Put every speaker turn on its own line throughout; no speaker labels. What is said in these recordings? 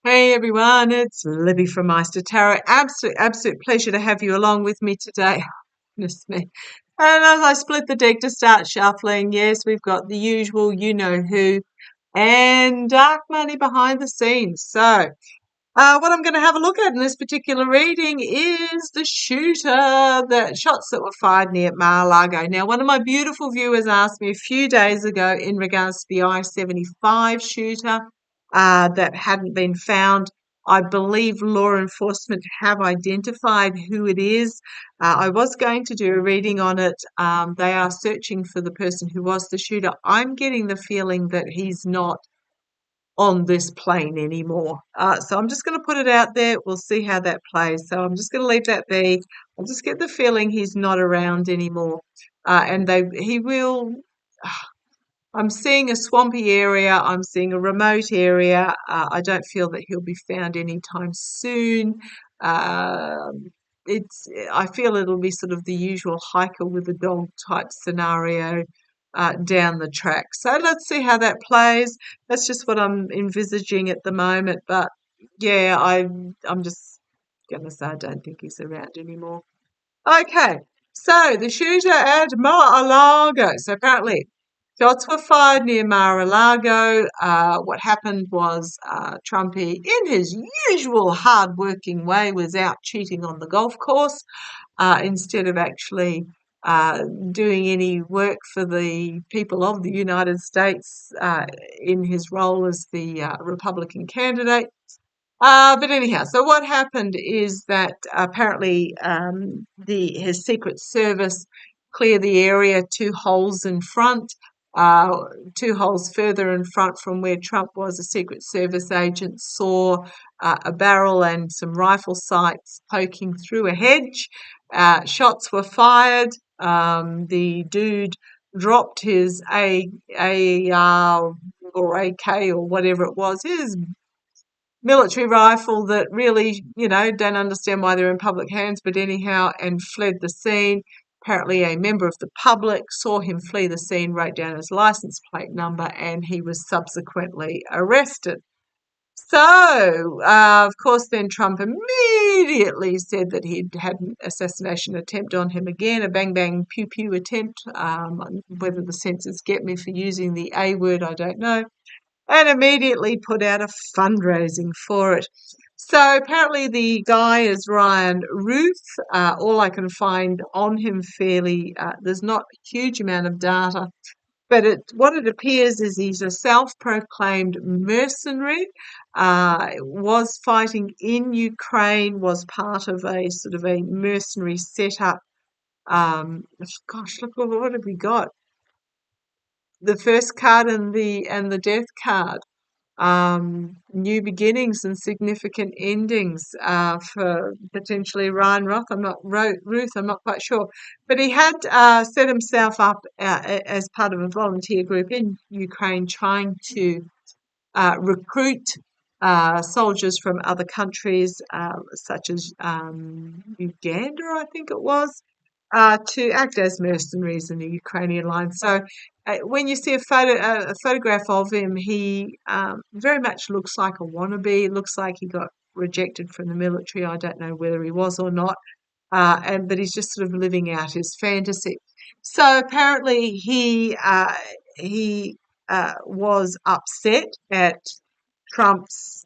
Hey everyone, it's Libby from maighstirtarot. Absolute pleasure to have you along with me today. Goodness me. And as I split the deck to start shuffling, yes, we've got the usual you know who and dark money behind the scenes. So, what I'm going to have a look at in this particular reading is the shots that were fired near Mar-a-Lago. Now, one of my beautiful viewers asked me a few days ago in regards to the I-75 shooter that hadn't been found. I believe law enforcement have identified who it is. I was going to do a reading on it. They are searching for the person who was the shooter. I'm getting the feeling that he's not on this plane anymore. So I'm just going to put it out there. We'll see how that plays. So I'm just going to leave that be. I just get the feeling he's not around anymore. And he will. I'm seeing a swampy area. I'm seeing a remote area. I don't feel that he'll be found anytime soon. Um, I feel it'll be sort of the usual hiker with a dog type scenario down the track. So let's see how that plays. That's just what I'm envisaging at the moment. But yeah, I'm just gonna say I don't think he's around anymore. Okay, so the shooter at Mar-a-Lago. So apparently, shots were fired near Mar-a-Lago. What happened was Trumpy, in his usual hard-working way, was out cheating on the golf course instead of actually doing any work for the people of the United States in his role as the Republican candidate. But anyhow, so what happened is that apparently the his Secret Service cleared the area 2 holes in front, uh, 2 holes further in front from where Trump was. A Secret Service agent saw a barrel and some rifle sights poking through a hedge. Shots were fired. The dude dropped his AR or AK or whatever it was, his military rifle that really, don't understand why they're in public hands, but anyhow, and fled the scene. Apparently, a member of the public saw him flee the scene, wrote down his license plate number, and he was subsequently arrested. So, of course, then Trump immediately said that he'd had an assassination attempt on him again, a bang bang pew pew attempt. Whether the censors get me for using the A word, I don't know, and immediately put out a fundraising for it. So apparently the guy is Ryan Ruth. All I can find on him there's not a huge amount of data, but what it appears is he's a self-proclaimed mercenary, was fighting in Ukraine, was part of a sort of a mercenary setup. Gosh, look, what have we got? The first card and the death card. New beginnings and significant endings for potentially Ryan Ruth. I'm not quite sure, but he had set himself up as part of a volunteer group in Ukraine, trying to recruit soldiers from other countries, such as Uganda, I think it was, to act as mercenaries in the Ukrainian line. So when you see a photograph of him, he very much looks like a wannabe. It looks like he got rejected from the military. I don't know whether he was or not, but he's just sort of living out his fantasy. So apparently he was upset at Trump's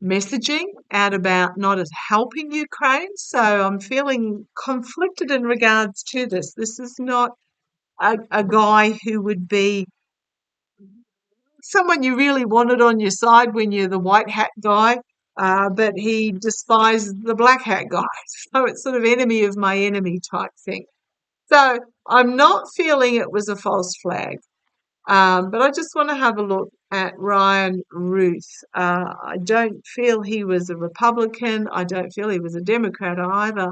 messaging out about not as helping Ukraine. So I'm feeling conflicted in regards to this. This is not a guy who would be someone you really wanted on your side when you're the white hat guy, but he despised the black hat guy. So it's sort of enemy of my enemy type thing. So I'm not feeling it was a false flag. But I just want to have a look at Ryan Ruth. I don't feel he was a Republican. I don't feel he was a Democrat either.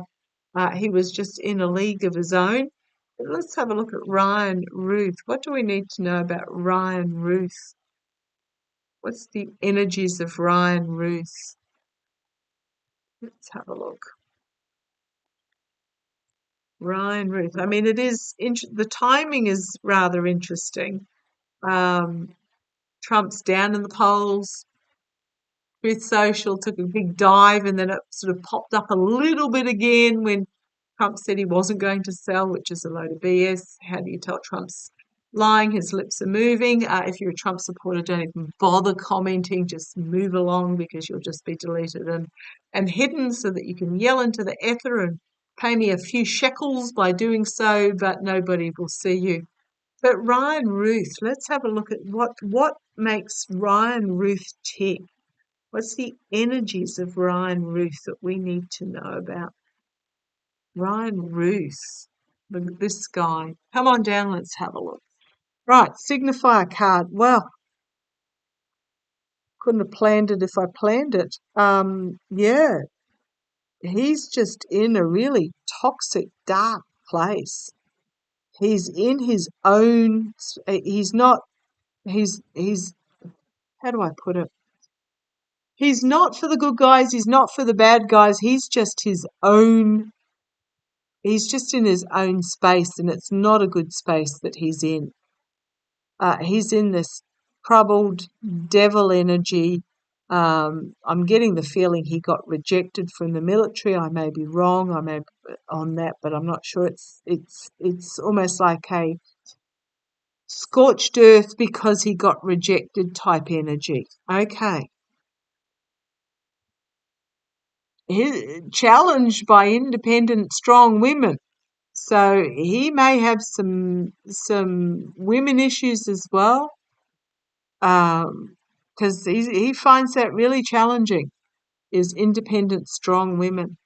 He was just in a league of his own. But let's have a look at Ryan Ruth. What do we need to know about Ryan Ruth? What's the energies of Ryan Ruth? Let's have a look. Ryan Ruth. I mean, the timing is rather interesting. Trump's down in the polls. with social, took a big dive, and then it sort of popped up a little bit again when Trump said he wasn't going to sell, which is a load of BS. How do you tell Trump's lying? His lips are moving. If you're a Trump supporter, don't even bother commenting. Just move along because you'll just be deleted and hidden so that you can yell into the ether and pay me a few shekels by doing so, but nobody will see you. But Ryan Ruth, let's have a look at what makes Ryan Ruth tick. What's the energies of Ryan Ruth that we need to know about? Ryan Ruth, this guy. Come on down, let's have a look. Right, signifier card. Well, couldn't have planned it if I planned it. Yeah, he's just in a really toxic, dark place. He's in his own, he's not, he's, how do I put it? He's not for the good guys, he's not for the bad guys, he's just in his own space, and it's not a good space that he's in. He's in this troubled devil energy. I'm getting the feeling he got rejected from the military. I may be wrong, I may be on that, but I'm not sure. It's almost like a scorched earth because he got rejected type energy. Okay. He's challenged by independent, strong women. So he may have some women issues as well, because he finds that really challenging, is independent, strong women.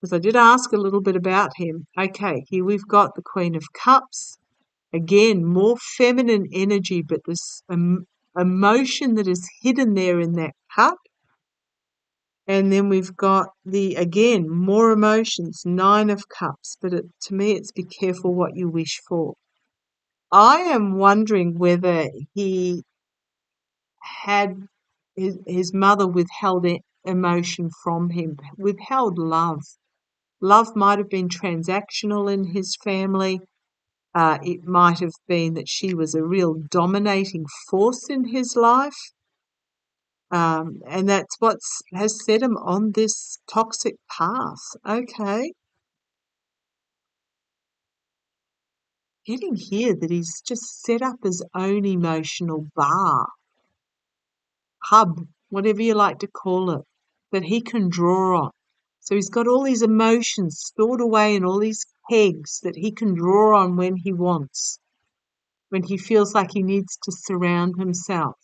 Because I did ask a little bit about him. Okay, here we've got the Queen of Cups. Again, more feminine energy, but this emotion that is hidden there in that cup. And then we've got again, more emotions, Nine of Cups. But to me, it's be careful what you wish for. I am wondering whether he had his mother withheld emotion from him, withheld love. Love might have been transactional in his family. It might have been that she was a real dominating force in his life. And that's what has set him on this toxic path. Okay. Getting here that he's just set up his own emotional bar, hub, whatever you like to call it, that he can draw on. So he's got all these emotions stored away in all these pegs that he can draw on when he wants, when he feels like he needs to surround himself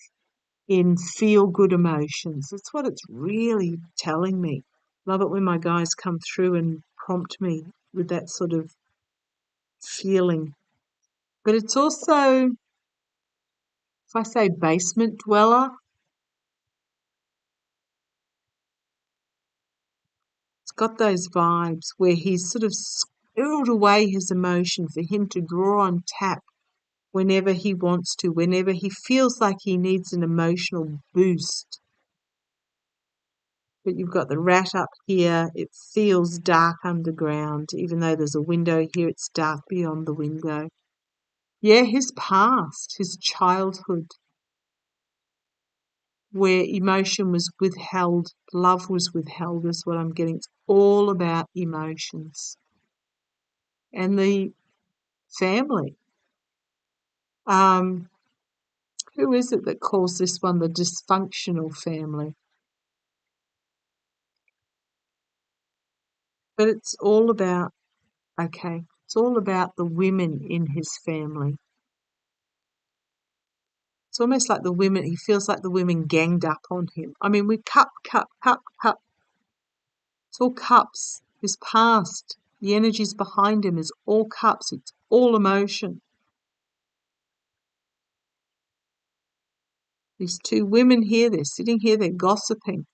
in feel-good emotions. That's what it's really telling me. Love it when my guys come through and prompt me with that sort of feeling. But it's also, if I say basement dweller, it's got those vibes where he's sort of squirreled away his emotion for him to draw on tap whenever he wants to, whenever he feels like he needs an emotional boost. But you've got the rat up here. It feels dark underground. Even though there's a window here, it's dark beyond the window. Yeah, his past, his childhood, where emotion was withheld, love was withheld, is what I'm getting. It's all about emotions. And the family. Who is it that calls this one the dysfunctional family? But it's all about, okay, it's all about the women in his family. It's almost like the women, he feels like the women ganged up on him. I mean, we cup. It's all cups. His past, the energies behind him is all cups. It's all emotion. These two women here, they're sitting here, they're gossiping,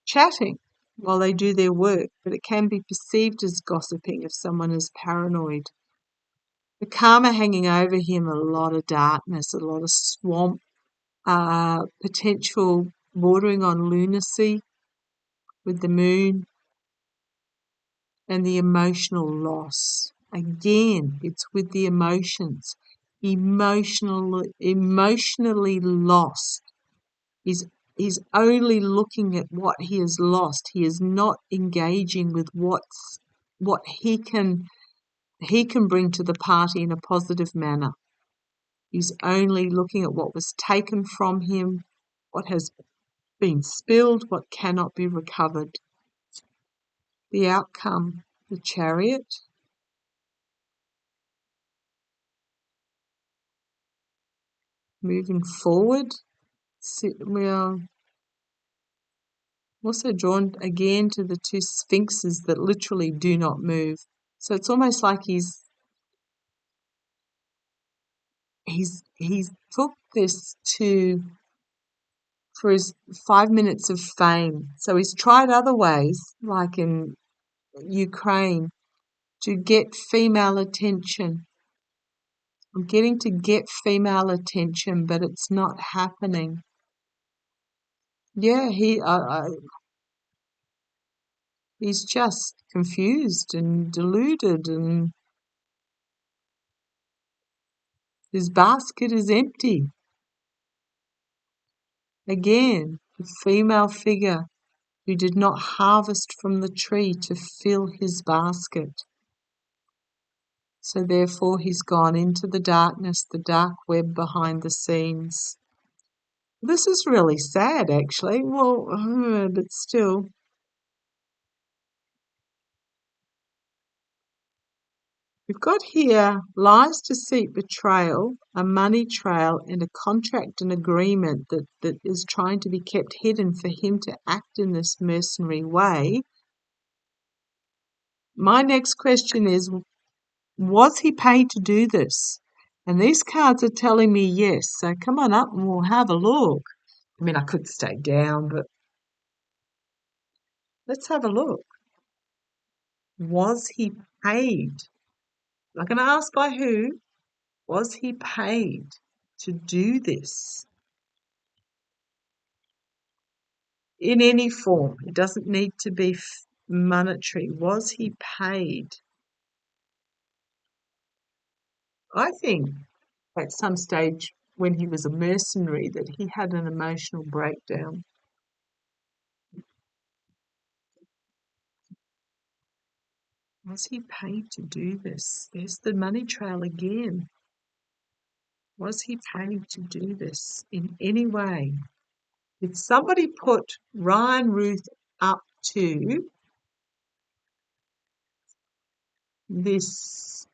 chatting while they do their work, but it can be perceived as gossiping if someone is paranoid. The karma hanging over him, a lot of darkness, a lot of swamp, potential bordering on lunacy with the moon, and the emotional loss. Again, it's with the emotions. Emotionally lost is He's only looking at what he has lost. He is not engaging with what he can bring to the party in a positive manner. He's only looking at what was taken from him, what has been spilled, what cannot be recovered. The outcome, the Chariot. Moving forward, we are also drawn again to the two sphinxes that literally do not move. So it's almost like he's took this for his 5 minutes of fame. So he's tried other ways, like in Ukraine, to get female attention. I'm getting to get female attention, but it's not happening. Yeah, he's just confused and deluded, and his basket is empty. Again, the female figure who did not harvest from the tree to fill his basket. So therefore he's gone into the darkness, the dark web behind the scenes. This is really sad, actually. Well, but still. We've got here lies, deceit, betrayal, a money trail, and a contract and agreement that is trying to be kept hidden for him to act in this mercenary way. My next question is, was he paid to do this? And these cards are telling me yes. So come on up and we'll have a look. I mean, I could stay down, but let's have a look. Was he paid? I'm not going to ask by who. Was he paid to do this? In any form. It doesn't need to be monetary. Was he paid? I think at some stage when he was a mercenary that he had an emotional breakdown. Was he paid to do this? There's the money trail again. Was he paid to do this in any way? Did somebody put Ryan Ruth up to this?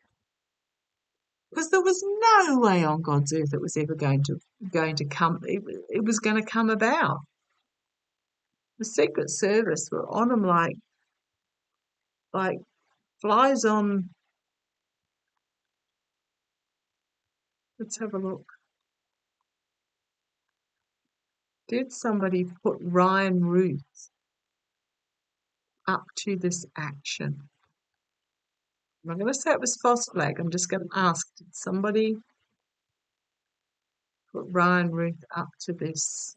Because there was no way on God's earth it was ever going to come. It was going to come about. The Secret Service were on him like flies on. Let's have a look. Did somebody put Ryan Ruth up to this action? I'm not going to say it was false flag. I'm just going to ask, did somebody put Ryan Ruth up to this?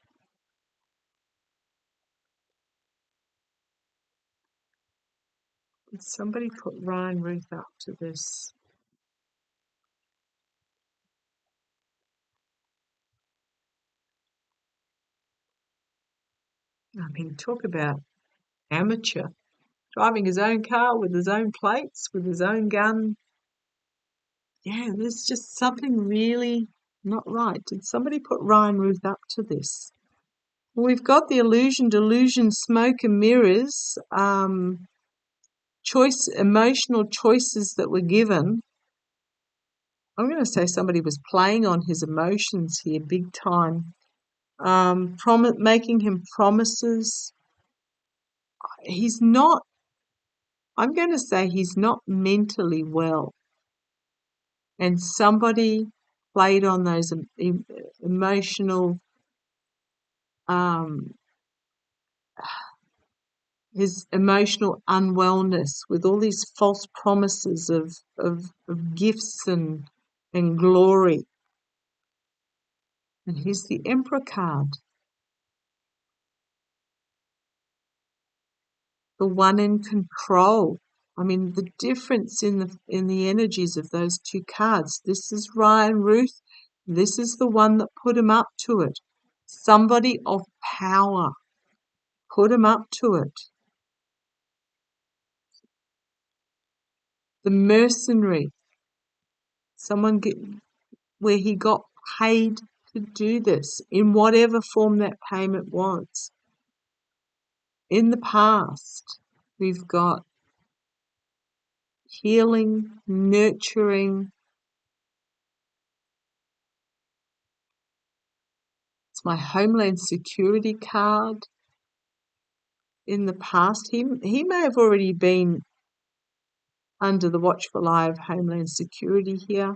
Did somebody put Ryan Ruth up to this? I mean, talk about amateur. Driving his own car with his own plates, with his own gun. Yeah, there's just something really not right. Did somebody put Ryan Ruth up to this? Well, we've got the illusion, delusion, smoke and mirrors, emotional choices that were given. I'm going to say somebody was playing on his emotions here big time, making him promises. He's not, I'm going to say he's not mentally well. And somebody played on those emotional, his emotional unwellness with all these false promises of gifts and glory. And here's the Emperor card. The one in control. I mean, the difference in the energies of those two cards. This is Ryan Ruth. This is the one that put him up to it. Somebody of power. Put him up to it. The mercenary, where he got paid to do this in whatever form that payment was. In the past, we've got healing, nurturing. It's my Homeland Security card. In the past, he may have already been under the watchful eye of Homeland Security here.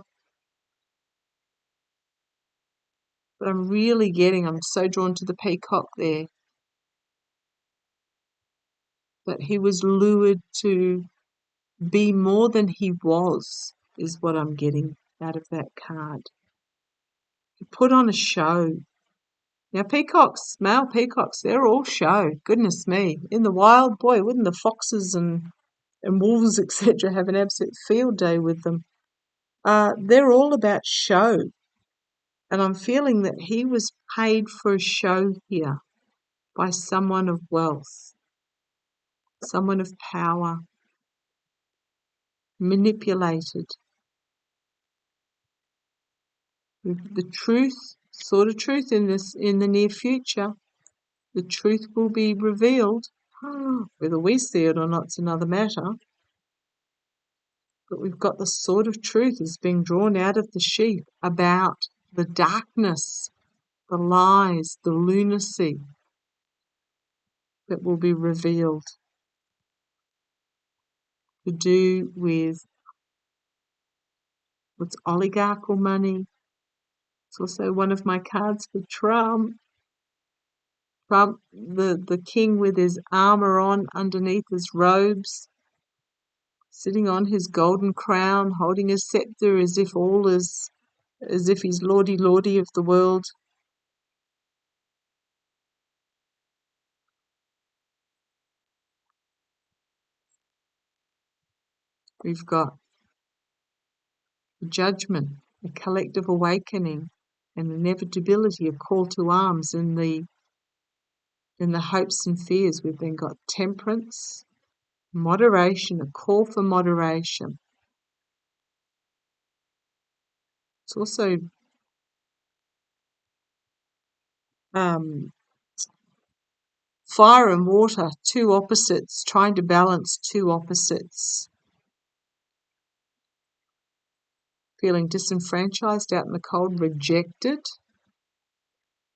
But I'm so drawn to the peacock there, that he was lured to be more than he was, is what I'm getting out of that card. He put on a show. Now, peacocks, male peacocks, they're all show. Goodness me. In the wild, boy, wouldn't the foxes and wolves, etc., have an absolute field day with them? They're all about show. And I'm feeling that he was paid for a show here by someone of wealth, someone of power, manipulated. The truth, sort of truth in the near future, the truth will be revealed. Whether we see it or not is another matter. But we've got the sword of truth is being drawn out of the sheath about the darkness, the lies, the lunacy that will be revealed, to do with what's oligarchical money. It's also one of my cards for Trump. Trump, the king with his armor on underneath his robes, sitting on his golden crown, holding his scepter as if he's lordy of the world. We've got judgment, a collective awakening, an inevitability, a call to arms in the hopes and fears. We've then got temperance, moderation, a call for moderation. It's also fire and water, two opposites, trying to balance two opposites. Feeling disenfranchised, out in the cold, rejected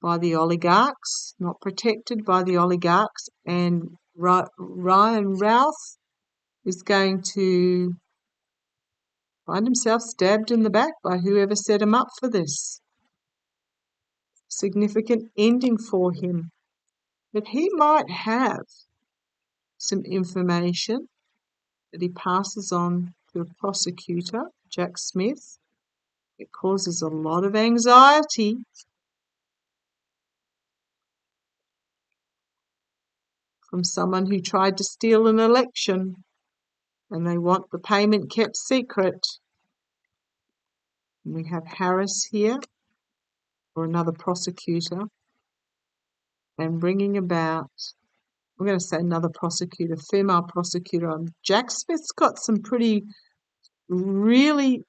by the oligarchs, not protected by the oligarchs, and Ryan Routh is going to find himself stabbed in the back by whoever set him up for this. Significant ending for him. But he might have some information that he passes on to a prosecutor, Jack Smith. It causes a lot of anxiety. From someone who tried to steal an election, and they want the payment kept secret. And we have Harris here, or another prosecutor, and bringing about, I'm going to say another prosecutor, female prosecutor. Jack Smith's got some pretty, really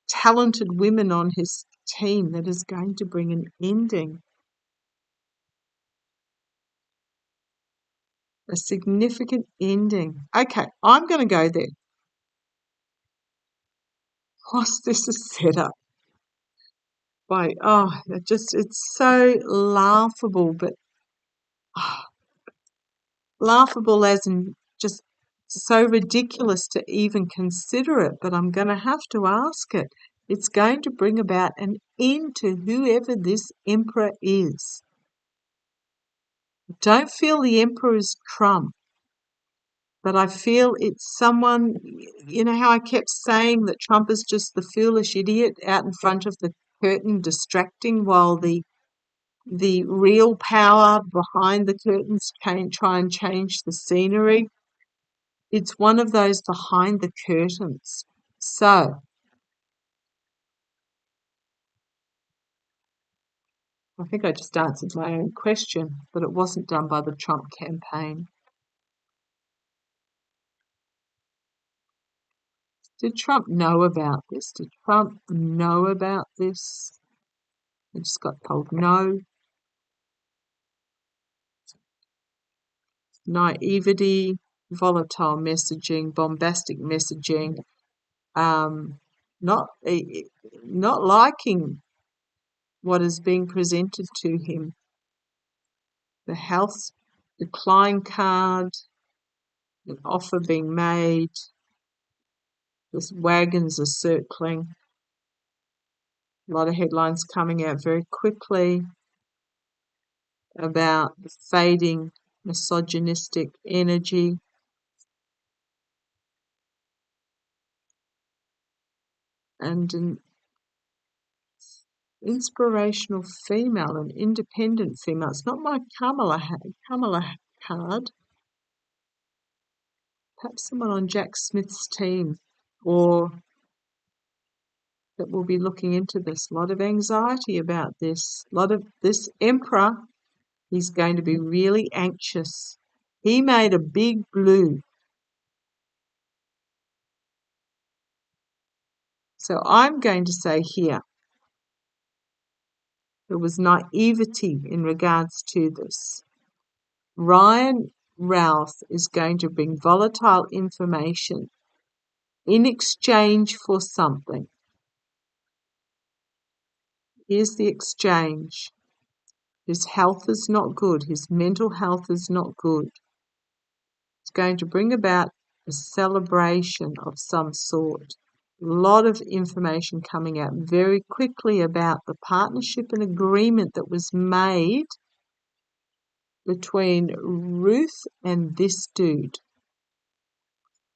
talented women on his team that is going to bring an ending. A significant ending. Okay, I'm going to go there. Whilst this is set up by, it's so laughable, but laughable as in just so ridiculous to even consider it, but I'm going to have to ask it. It's going to bring about an end to whoever this emperor is. Don't feel the emperor is Trump, but I feel it's someone, you know how I kept saying that Trump is just the foolish idiot out in front of the curtain distracting while the real power behind the curtains try and change the scenery. It's one of those behind the curtains. So I think I just answered my own question, but it wasn't done by the Trump campaign. Did Trump know about this? Did Trump know about this? I just got told no. Naivety, volatile messaging, bombastic messaging, um, not not liking what is being presented to him. The health decline card, an offer being made, the wagons are circling, a lot of headlines coming out very quickly about the fading misogynistic energy. And an inspirational female, an independent female. It's not my Kamala card. Perhaps someone on Jack Smith's team, or that will be looking into this. A lot of anxiety about this. A lot of this emperor, he's going to be really anxious. He made a big blue. So I'm going to say here, there was naivety in regards to this. Ryan Ralph is going to bring volatile information in exchange for something. Here's the exchange. His health is not good. His mental health is not good. It's going to bring about a celebration of some sort. A lot of information coming out very quickly about the partnership and agreement that was made between Ruth and this dude.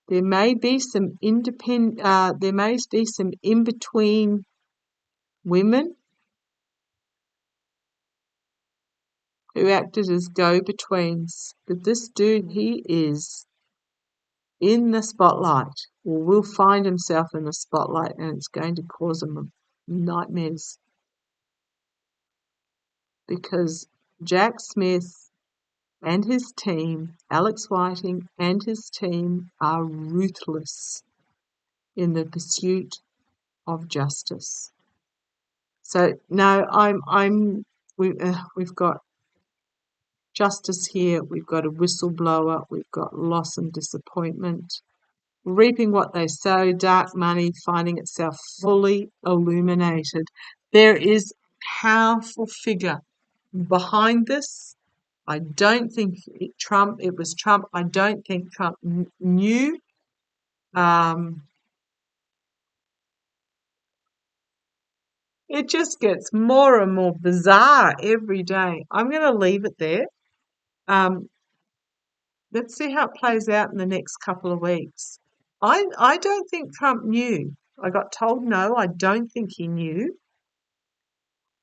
There may be some there may be some in-between women who acted as go-betweens. But this dude, he is in the spotlight, or will find himself in the spotlight, and it's going to cause him nightmares. Because Jack Smith and his team, Alex Whiting and his team, are ruthless in the pursuit of justice. So no, we've got justice here. We've got a whistleblower. We've got loss and disappointment. Reaping what they sow, dark money finding itself fully illuminated. There is a powerful figure behind this. I don't think it was Trump. I don't think Trump knew. It just gets more and more bizarre every day. I'm going to leave it there. Um, let's see how it plays out in the next couple of weeks. I don't think Trump knew. I got told no, I don't think he knew.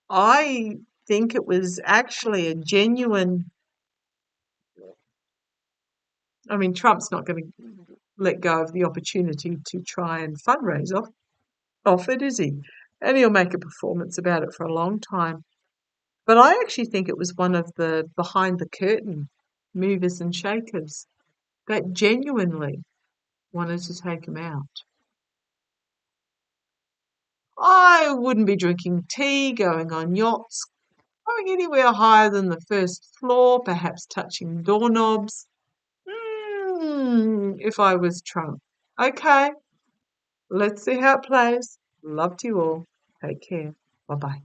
I think it was actually a genuine. I mean, Trump's not going to let go of the opportunity to try and fundraise off it, is he? And he'll make a performance about it for a long time. But I actually think it was one of the behind the curtain movers and shakers that genuinely wanted to take him out. I wouldn't be drinking tea, going on yachts, going anywhere higher than the first floor, perhaps touching doorknobs, if I was Trump. Okay, let's see how it plays. Love to you all. Take care. Bye-bye.